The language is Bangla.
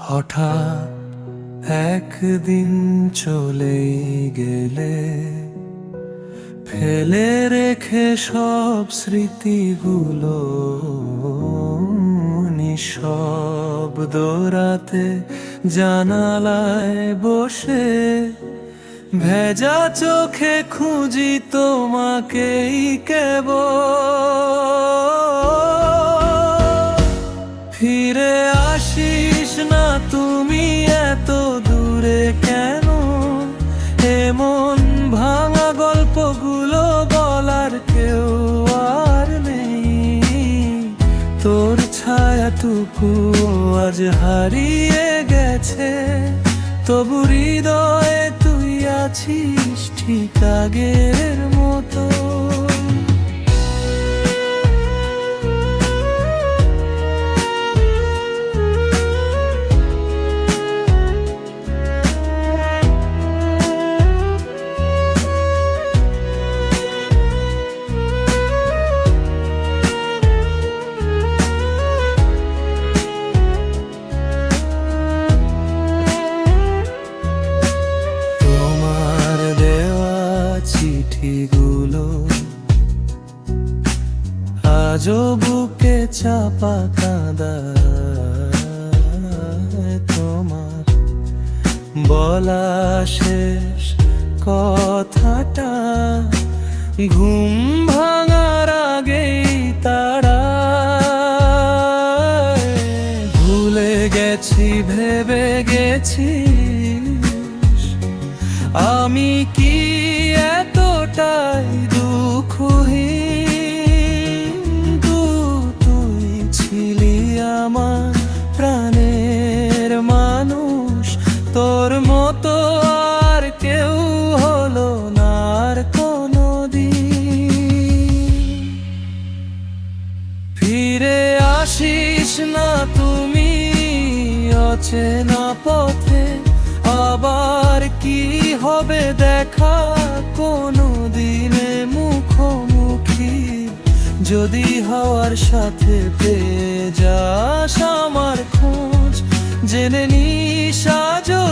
হঠাৎ একদিন চলে গেলে, ফেলে রেখে সব স্মৃতিগুলো নিঃশব্দ রাতে জানালায় বসে ভেজা চোখে খুঁজি তোমাকেই কেবল। ফিরে আসিস না তুমি এত দূরে কেন? এমন ভাঙা গল্পগুলো বলার কেউ আর নেই। তোর ছায়াটুকু আজ হারিয়ে গেছে, তবু হৃদয়ে তুই আছিস ঠিক আগের মতো। চিঠিগুলো আজও বুকে চাপা কাঁদায়, তোমার বলা শেষ কথাটা ঘুম ভাঙার আগেই তাড়ায়। ভুলে গেছি ভেবে গেছি আমি কি এতটাই দুঃখহীন। তুই ছিলি আমার প্রাণের মানুষ, তোর মতো আর কেউ হলো না আর কোনোদিন। ফিরে আসিস না তুমি অচেনা পথে, আবার কি হবে দেখা কোনো দিনে মুখোমুখি। যদি হওয়ার সাথে পেয়ে যাস আমার খোঁজ, জেনে নিস আজও